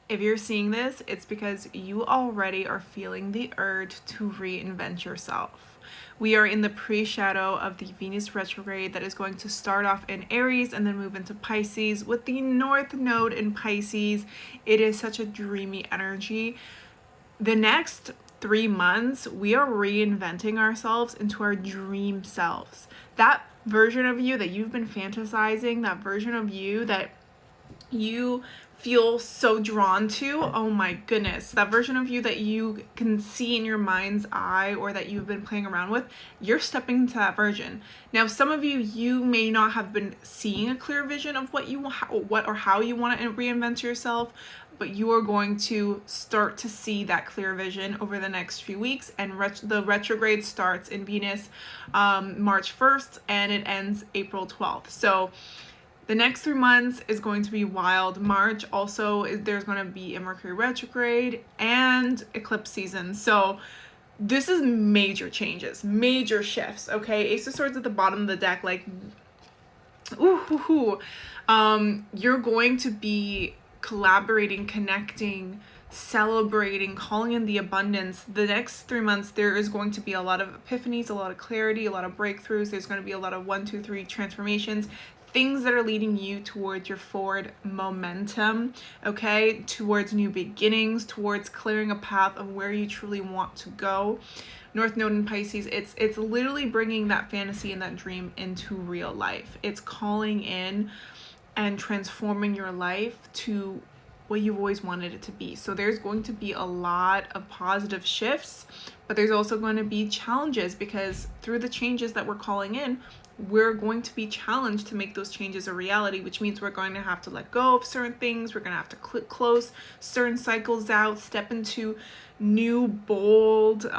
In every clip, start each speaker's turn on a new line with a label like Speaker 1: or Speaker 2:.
Speaker 1: If you're seeing this, it's because you already are feeling the urge to reinvent yourself. We are in the pre-shadow of the Venus retrograde that is going to start off in Aries and then move into Pisces with the North Node in Pisces. It is such a dreamy energy. The next 3 months, we are reinventing ourselves into our dream selves. That version of you that you've been fantasizing, that version of you that you feel so drawn to, oh my goodness, that version of you that you can see in your mind's eye or that you've been playing around with, you're stepping into that version. Now, some of you may not have been seeing a clear vision of what or how you want to reinvent yourself, but you are going to start to see that clear vision over the next few weeks. And the retrograde starts in Venus March 1st and it ends April 12th. So the next 3 months is going to be wild. March also, there's going to be a Mercury retrograde and eclipse season. So this is major changes, major shifts, okay? Ace of Swords at the bottom of the deck, like, you're going to be collaborating, connecting, celebrating, calling in the abundance. The next 3 months, there is going to be a lot of epiphanies, a lot of clarity, a lot of breakthroughs. There's going to be a lot of 1, 2, 3 transformations, things that are leading you towards your forward momentum, okay? Towards new beginnings, towards clearing a path of where you truly want to go. North Node in Pisces, it's literally bringing that fantasy and that dream into real life. It's calling in and transforming your life to what you've always wanted it to be. So there's going to be a lot of positive shifts, but there's also going to be challenges, because through the changes that we're calling in, we're going to be challenged to make those changes a reality, which means we're going to have to let go of certain things. We're going to have to close certain cycles out, step into new, bold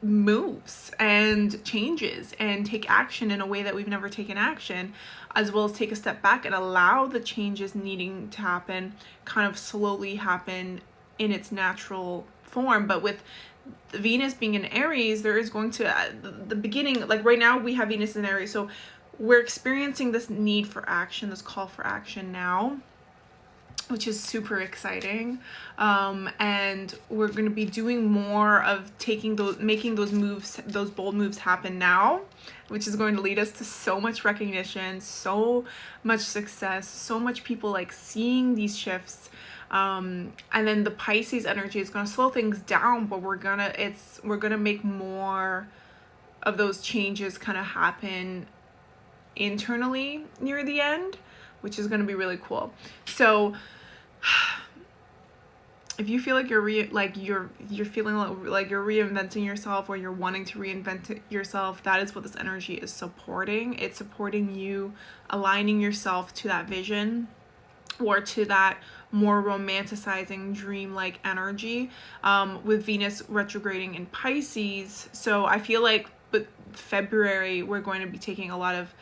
Speaker 1: moves and changes, and take action in a way that we've never taken action, as well as take a step back and allow the changes needing to happen kind of slowly happen in its natural form. But with Venus being in Aries, there is going to the beginning, like right now we have Venus in Aries, so we're experiencing this need for action, this call for action now, which is super exciting. And we're going to be doing more of making those moves, those bold moves happen now, which is going to lead us to so much recognition, so much success, so much people like seeing these shifts. And then the Pisces energy is going to slow things down, but we're gonna make more of those changes kind of happen internally near the end, which is going to be really cool. So if you feel like you're feeling like you're reinventing yourself, or you're wanting to reinvent yourself, that is what this energy is supporting. It's supporting you aligning yourself to that vision, or to that more romanticizing dream-like energy, with Venus retrograding in Pisces. So I feel like with February, we're going to be taking a lot of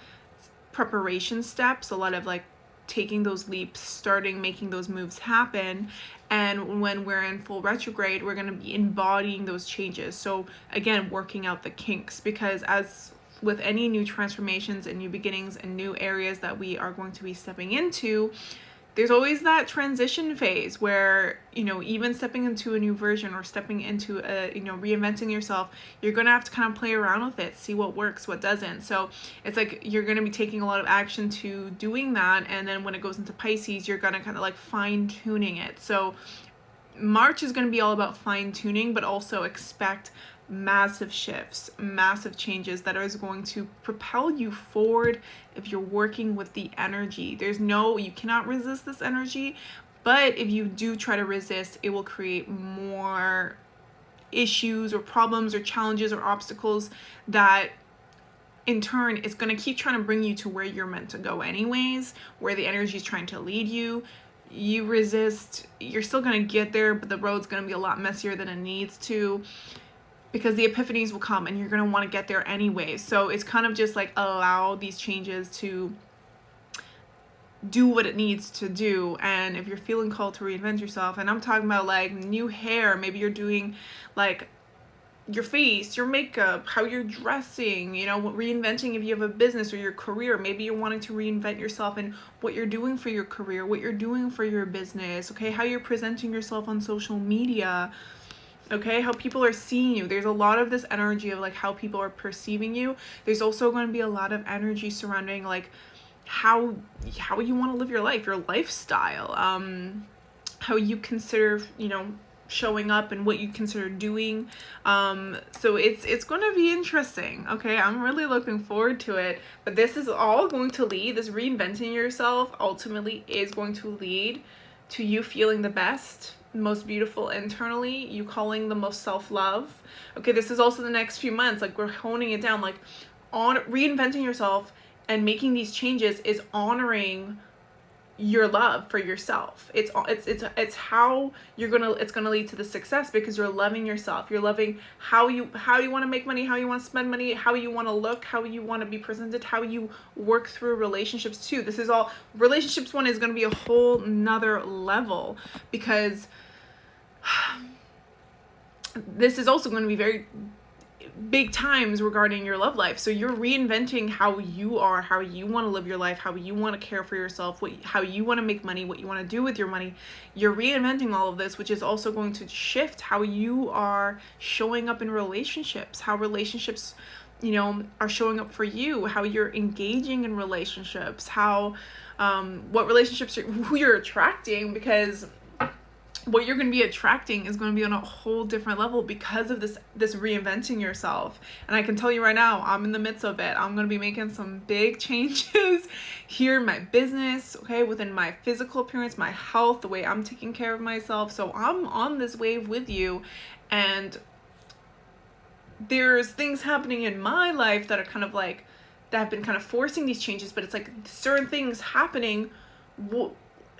Speaker 1: preparation steps, a lot of like taking those leaps, making those moves happen. And when we're in full retrograde, we're going to be embodying those changes. So again, working out the kinks, because as with any new transformations and new beginnings and new areas that we are going to be stepping into, there's always that transition phase where, even stepping into a new version, or stepping into reinventing yourself, you're going to have to kind of play around with it, see what works, what doesn't. So it's like you're going to be taking a lot of action to doing that. And then when it goes into Pisces, you're going to kind of like fine tuning it. So March is going to be all about fine tuning, but also expect massive shifts, massive changes that is going to propel you forward if you're working with the energy. You cannot resist this energy, but if you do try to resist, it will create more issues or problems or challenges or obstacles that in turn is going to keep trying to bring you to where you're meant to go anyways, where the energy is trying to lead you. You resist, you're still going to get there, but the road's going to be a lot messier than it needs to, because the epiphanies will come and you're going to want to get there anyway. So it's kind of just like allow these changes to do what it needs to do. And if you're feeling called to reinvent yourself, and I'm talking about like new hair, maybe you're doing like your face, your makeup, how you're dressing, you know, reinventing if you have a business or your career. Maybe you're wanting to reinvent yourself and what you're doing for your career, what you're doing for your business, okay? How you're presenting yourself on social media, okay? How people are seeing you. There's a lot of this energy of like how people are perceiving you. There's also going to be a lot of energy surrounding like how you want to live your life, your lifestyle, how you consider, you know, showing up and what you consider doing. So it's going to be interesting. Okay, I'm really looking forward to it. But this is all going to lead, this reinventing yourself ultimately is going to lead to you feeling the best, most beautiful internally, you calling the most self-love. Okay, this is also the next few months, like we're honing it down, like on reinventing yourself and making these changes is honoring your love for yourself. It's how it's gonna lead to the success, because you're loving yourself. You're loving how you want to make money, how you want to spend money, how you want to look, how you want to be presented, how you work through relationships too. This is all, relationships one is going to be a whole nother level, because this is also going to be very big times regarding your love life. So you're reinventing how you are, how you want to live your life, how you want to care for yourself, how you want to make money, what you want to do with your money. You're reinventing all of this, which is also going to shift how you are showing up in relationships, how relationships, you know, are showing up for you, how you're engaging in relationships, how what relationships who you're attracting, because what you're going to be attracting is going to be on a whole different level because of this reinventing yourself. And I can tell you right now, I'm in the midst of it. I'm going to be making some big changes here in my business, okay, within my physical appearance, my health, the way I'm taking care of myself. So I'm on this wave with you, and there's things happening in my life that are kind of like, that have been kind of forcing these changes, but it's like certain things happening,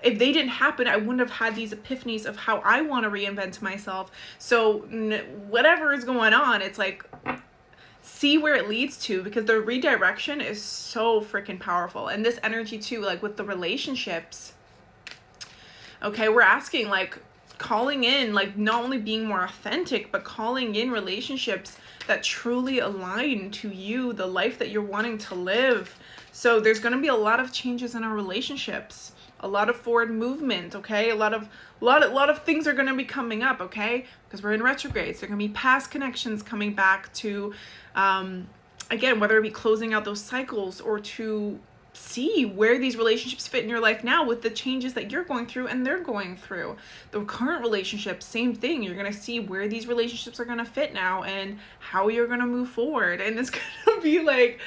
Speaker 1: if they didn't happen, I wouldn't have had these epiphanies of how I want to reinvent myself. So whatever is going on, it's like, see where it leads to, because the redirection is so freaking powerful. And this energy too, like with the relationships, okay, we're asking, like calling in, like not only being more authentic, but calling in relationships that truly align to you, the life that you're wanting to live. So there's going to be a lot of changes in our relationships, a lot of forward movement, okay? A lot of things are going to be coming up, okay? Because we're in retrograde. So there are going to be past connections coming back to, again, whether it be closing out those cycles or to see where these relationships fit in your life now with the changes that you're going through and they're going through. The current relationships, same thing. You're going to see where these relationships are going to fit now and how you're going to move forward. And it's going to be like,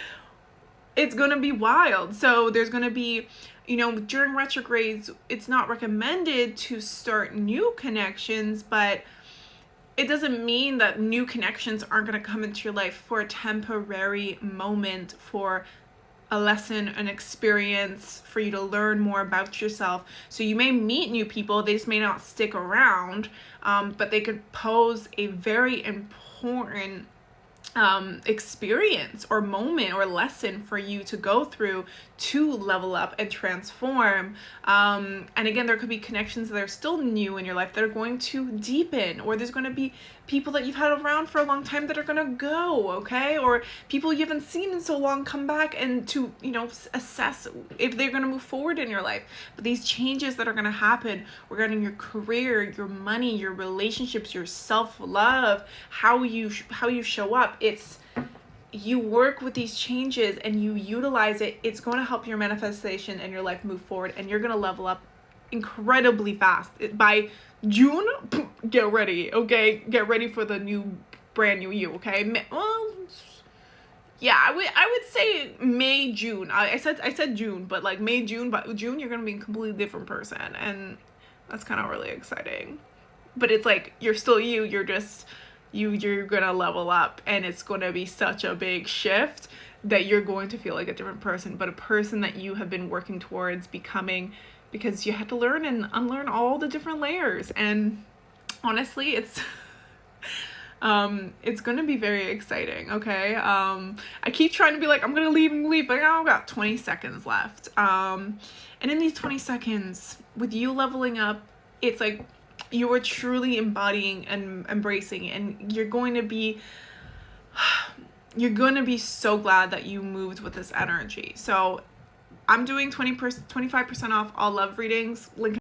Speaker 1: it's going to be wild. So there's going to be, you know, during retrogrades, it's not recommended to start new connections, but it doesn't mean that new connections aren't going to come into your life for a temporary moment, for a lesson, an experience, for you to learn more about yourself. So you may meet new people, they just may not stick around, but they could pose a very important experience or moment or lesson for you to go through to level up and transform. And again, there could be connections that are still new in your life that are going to deepen, or there's going to be people that you've had around for a long time that are going to go, okay? Or people you haven't seen in so long come back, and to, you know, assess if they're going to move forward in your life. But these changes that are going to happen regarding your career, your money, your relationships, your self-love, how you show up, it's, you work with these changes and you utilize it, it's going to help your manifestation and your life move forward, and you're going to level up incredibly fast. By June, get ready, okay? Get ready for the brand new you, okay? Well, yeah, I would say May, June. I said June, but like May, June, but June you're going to be a completely different person, and that's kind of really exciting. But it's like, you're still you, you're just you're gonna level up, and it's gonna be such a big shift that you're going to feel like a different person, but a person that you have been working towards becoming, because you had to learn and unlearn all the different layers. And honestly, it's gonna be very exciting, okay? I keep trying to be like, I'm gonna leave, but I've got 20 seconds left. And in these 20 seconds, with you leveling up, it's like, you are truly embodying and embracing, and you're going to be so glad that you moved with this energy. So I'm doing 25% off all love readings. Link